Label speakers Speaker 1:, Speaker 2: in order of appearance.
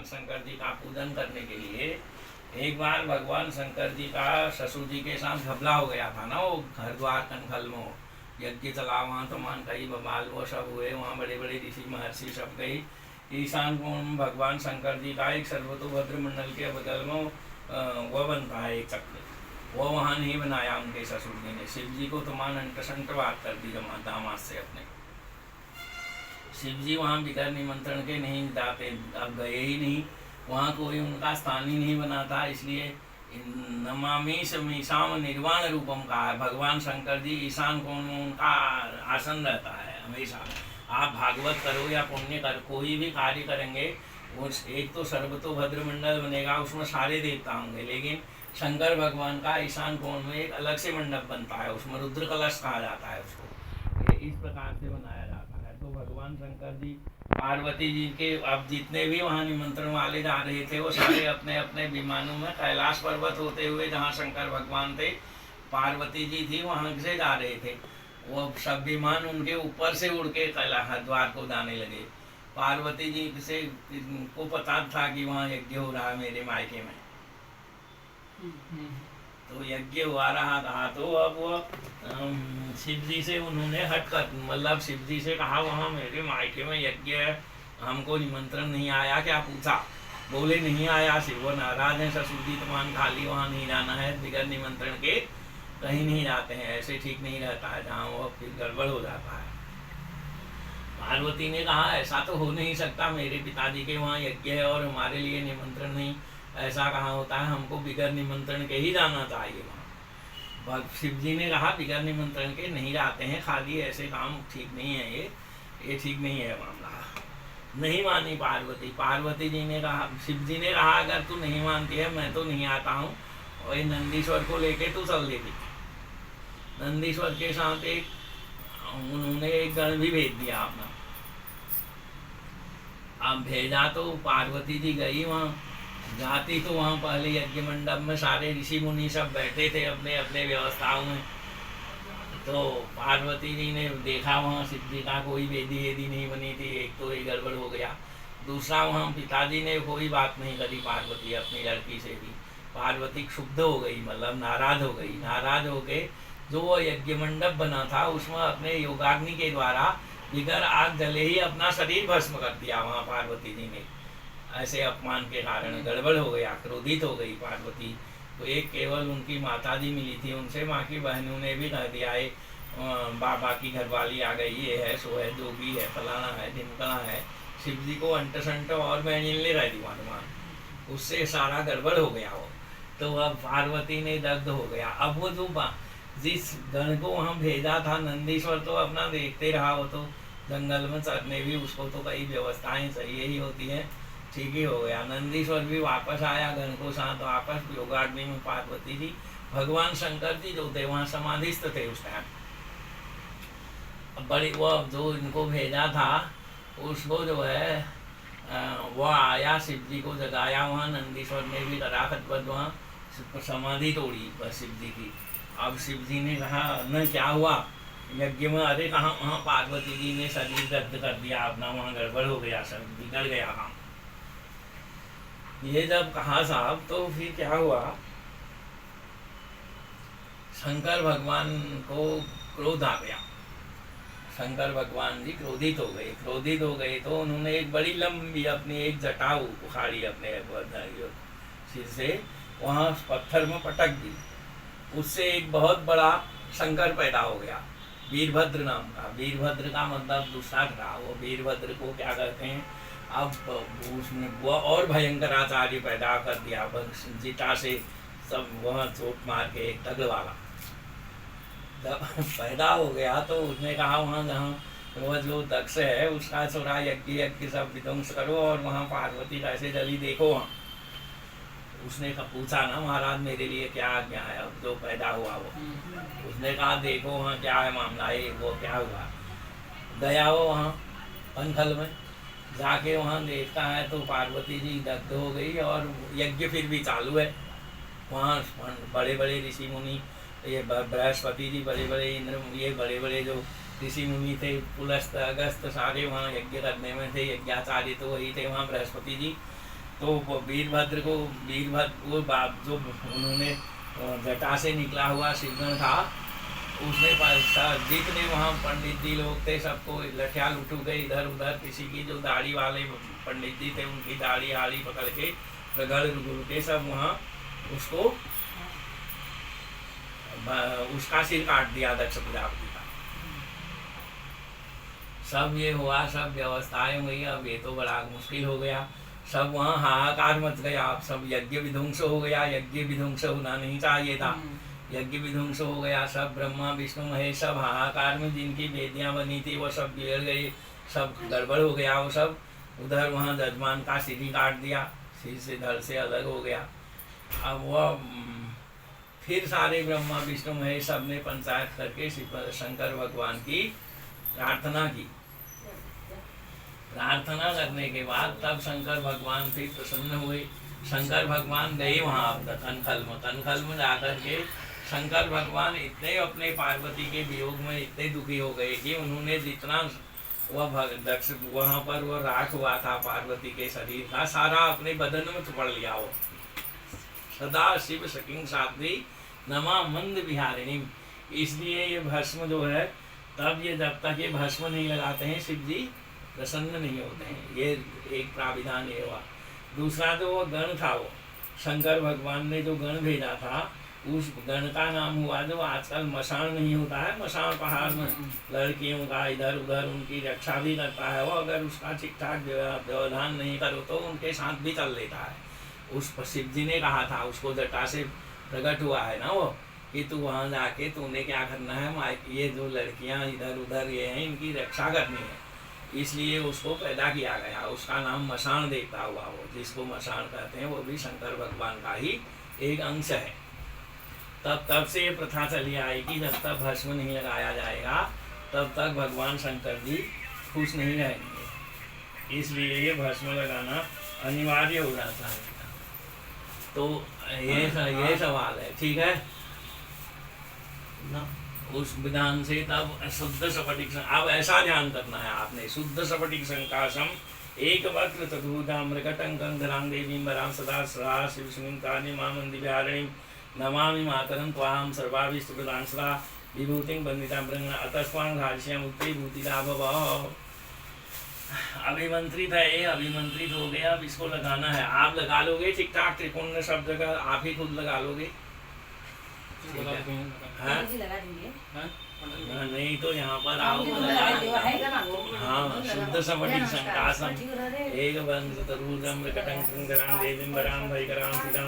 Speaker 1: भगवान शंकर जी का पूजन करने के लिए एक बार भगवान शंकर जी का ससुर जी के साथ घबला हो गया था ना, वो घर द्वार कनखल में यज्ञ चला वहाँ, तो मान कई बबाल वो सब हुए वहाँ, बड़े बड़े ऋषि महर्षि सब गए। ईशान कोण भगवान शंकर जी का एक सर्वतोभद्र मंडल के बगल में वह बनता है एक चक्र, वो वहाँ नहीं बनाया उनके ससुर जी ने। शिव जी को तो मान अंट बात कर दी दामाद से अपने। शिव जी वहाँ बिगर निमंत्रण के नहीं जाते, अब गए ही नहीं, वहाँ कोई उनका स्थान ही नहीं बना था। इसलिए नमामि ईशाम निर्वाण रूपम का है, भगवान शंकर जी ईशान कोण में उनका आसन रहता है हमेशा। आप भागवत करो या पुण्य करो, कोई भी कार्य करेंगे, उस एक तो सर्वतोभद्र मंडल बनेगा, उसमें सारे देवता होंगे, लेकिन शंकर भगवान का ईशान कोण में एक अलग से मंडप बनता है, उसमें रुद्र कलश कहा जाता है उसको। ये इस प्रकार से बनाया जाता है। तो भगवान शंकर जी पार्वती जी के अब जितने भी वहाँ निमंत्रण वाले जा रहे थे, वो सारे अपने अपने विमानों में कैलाश पर्वत होते हुए जहाँ शंकर भगवान थे, पार्वती जी थी, वहाँ से जा रहे थे। वो सब विमान उनके ऊपर से उड़ के कैलाश द्वार को जाने लगे। पार्वती जी से को पता था कि वहाँ यज्ञ हो रहा है मेरे मायके में, तो यज्ञ हुआ रहा था। तो अब वो शिव जी से उन्होंने हट कर, मतलब शिव जी से कहा वहाँ मेरे मायके में यज्ञ है, हमको निमंत्रण नहीं आया क्या पूछा, बोले नहीं आया। शिव वो नाराज है, ससुर जी तुम्हारा खाली वहाँ नहीं जाना है, बिगर निमंत्रण के कहीं नहीं जाते हैं, ऐसे ठीक नहीं रहता है, जहाँ वो फिर गड़बड़ हो जाता है। पार्वती ने कहा ऐसा तो हो नहीं सकता, मेरे पिताजी के वहाँ यज्ञ है और हमारे लिए निमंत्रण नहीं, ऐसा कहाँ होता है, हमको बिगर निमंत्रण के ही जाना चाहिए वहाँ। शिव जी ने कहा बिगर निमंत्रण के नहीं जाते हैं, खाली ऐसे काम ठीक नहीं है, ये ठीक नहीं है मामला। नहीं मानी पार्वती। पार्वती जी ने कहा, शिव जी ने कहा अगर तू नहीं मानती है मैं तो नहीं आता हूँ, और ये नंदीश्वर को लेके तू चल देती। नंदीश्वर के साथ एक उन्होंने एक गण भी भेज दिया अपना। अब भेजा तो पार्वती जी गई वहाँ, जाती तो वहाँ पहले यज्ञ मंडप में सारे ऋषि मुनि सब बैठे थे अपने अपने व्यवस्थाओं में। तो पार्वती जी ने देखा वहाँ शिव जी का कोई वेदी वेदी नहीं बनी थी, एक तो ये गड़बड़ हो गया। दूसरा वहाँ पिताजी ने कोई बात नहीं करी पार्वती अपनी लड़की से भी। पार्वती क्षुब्ध हो गई, मतलब नाराज हो गई। नाराज हो के जो वो यज्ञ मंडप बना था उसमें अपने योगाग्नि के द्वारा बिगर आग जले ही अपना शरीर भस्म कर दिया वहाँ पार्वती जी ने। ऐसे अपमान के कारण गड़बड़ हो गया, क्रोधित हो गई पार्वती। तो एक केवल उनकी माता जी मिली थी, उनसे माँ की बहनों ने भी कह दिया है बाबा की घरवाली आ गई, ये है सो है, जो भी है, फलाना है ढिमकाना है। शिव जी को अंट संट और बहनिल रह दी वहाँ, उससे सारा गड़बड़ हो गया वो। तो अब पार्वती ने दग्ध हो गया। अब वो जो जिस गण को वहाँ भेजा था नंदीश्वर तो अपना देखते रहा, वो तो जंगल में चरने भी उसको तो कई व्यवस्थाएं चाहिए ही होती हैं, ठीक ही हो गया। नंदीश्वर भी वापस आया गण को साथ वापस योगाग्नि में। पार्वती जी भगवान शंकर जी जो थे वहाँ समाधिस्थ थे उस टाइम। बड़ी वो जो इनको भेजा था उसको जो है वो आया, शिव जी को जगाया वहाँ। नंदीश्वर ने भी करा खतबत वहाँ समाधि तोड़ी बस शिव जी की। अब शिव जी ने कहा न क्या हुआ यज्ञ में, अरे कहाँ, वहाँ पार्वती जी ने शरीर दग्ध कर दिया अपना, वहाँ गड़बड़ हो गया, सब बिगड़ गया काम। ये जब कहा साहब तो फिर क्या हुआ, शंकर भगवान को क्रोध आ गया। शंकर भगवान जी क्रोधित हो गए। क्रोधित हो गए तो उन्होंने एक बड़ी लंबी अपनी एक जटा उखाड़ी अपने सिर से, वहाँ पत्थर में पटक दी। उससे एक बहुत बड़ा शंकर पैदा हो गया, वीरभद्र नाम का। वीरभद्र का मतलब दूसरा था, वो वीरभद्र को क्या कहते हैं, अब उसने वो और भयंकर आचार्य पैदा कर दिया जिटा से, सब वहाँ चोट मार के एक तगड़ वाला जब पैदा हो गया। तो उसने कहा वहाँ जहाँ वो जो दक्ष है उसका थोड़ा यज्ञ यज्ञ सब विध्वंस करो और वहाँ पार्वती कैसे जली देखो वहाँ। उसने पूछा ना महाराज मेरे लिए क्या आज्ञा है, अब जो पैदा हुआ वो। उसने कहा देखो वहाँ क्या है मामला है, वो क्या हुआ। गया वो वहाँ कनखल में, जाके वहाँ देखता है तो पार्वती जी दग्ध हो गई और यज्ञ फिर भी चालू है। वहाँ बड़े बड़े ऋषि मुनि, ये बृहस्पति जी, बड़े बड़े इंद्र, ये बड़े बड़े जो ऋषि मुनि थे, पुलस्त अगस्त सारे वहाँ यज्ञ करने में थे। यज्ञाचार्य तो वही थे वहाँ बृहस्पति जी। तो वो वीरभद्र वो बाप जो उन्होंने जटा से निकला हुआ शिवगण था, उसने जितने वहाँ पंडित जी लोग थे सबको लठिया लुटू गए इधर उधर, किसी की जो दाढ़ी वाले पंडित जी थे उनकी दाढ़ी आड़ी पकड़ के रगड़ रुगड़ के सब वहाँ उसको उसका सिर काट दिया दक्ष प्रजापति का। सब ये हुआ, सब व्यवस्थाएं हुई। अब ये तो बड़ा मुश्किल हो गया, सब वहाँ हाहाकार मच गया। अब सब यज्ञ विध्वंस हो गया, यज्ञ विध्वंस होना नहीं चाहिए था, यज्ञ विध्वंस हो गया। सब ब्रह्मा विष्णु महेश सब हाहाकार में जिनकी वेदियाँ बनी थी वो सब बिगड़ गई, सब गड़बड़ हो गया। वो सब उधर वहाँ जजमान का सिर ही काट दिया, सिर से धड़ से अलग हो गया। अब वह फिर सारे ब्रह्मा विष्णु महेश सब ने पंचायत करके शंकर भगवान की प्रार्थना की। प्रार्थना करने के बाद तब शंकर भगवान फिर प्रसन्न हुए। शंकर भगवान गए वहाँ कनखल में जाकर के शंकर भगवान इतने अपने पार्वती के वियोग में इतने दुखी हो गए कि उन्होंने जितना वह दक्ष वहाँ पर वह राख हुआ था पार्वती के शरीर का, सारा अपने बदन में चुपड़ लिया। वो सदा शिव सकिंग साध्वी नमा मंद विहारिणी। इसलिए ये भस्म जो है, तब ये जब तक ये भस्म नहीं लगाते हैं शिव जी प्रसन्न नहीं होते हैं। ये एक प्राविधान ये हुआ। दूसरा जो वो गण था, वो शंकर भगवान ने जो गण भेजा था उस गण का नाम हुआ जो आजकल मशान नहीं होता है, मशान पहाड़ में लड़कियों का इधर उधर उनकी रक्षा भी करता है वो। अगर उसका ठीक ठाक व्यवधान नहीं करो तो उनके साथ भी चल लेता है। उस शिव जी ने कहा था, उसको जटा से प्रकट हुआ है ना वो, कि तू वहाँ जाके तूने क्या करना है, ये जो लड़कियाँ इधर उधर ये हैं इनकी रक्षा करनी है। इसलिए उसको पैदा किया गया, उसका नाम मशान देवता हुआ। वो जिसको मशान कहते हैं वो भी शंकर भगवान का ही एक अंश है। तब से ये प्रथा चली आई कि जब तक भस्म नहीं लगाया जाएगा तब तक भगवान शंकर जी खुश नहीं रहेंगे। इसलिए ये भस्म लगाना अनिवार्य हो जाता है। तो ये सवाल है, ठीक है ना। उस विधान से तब शुद्ध स्फटिक, अब ऐसा ध्यान करना है आपने, शुद्ध स्फटिक संकाशम एक वक्र चतुर्भुजा मृगटं गंधरां देवीं वरां सदा सदा शिवस्मिं कानि मामंदि विहारिणीं नमामि मातरं त्वां सर्वाभीष्टप्रदां सदा विभूतिं वन्दितां ब्रह्मणा अतस्त्वां घाष्यं उत्तरीभूतिदा भव। अभिमंत्रित है, ये अभिमंत्रित हो गया। अब इसको लगाना है, आप लगा लोगे ठीक ठाक, त्रिकोण सब जगह आप ही खुद लगा लोगे। नहीं तो यहाँ पर आओ। हाँ, शुद्ध स्फटिक संकाशम एक वंश तरुजम मृगटं देवीं वरां भयकरां सीतां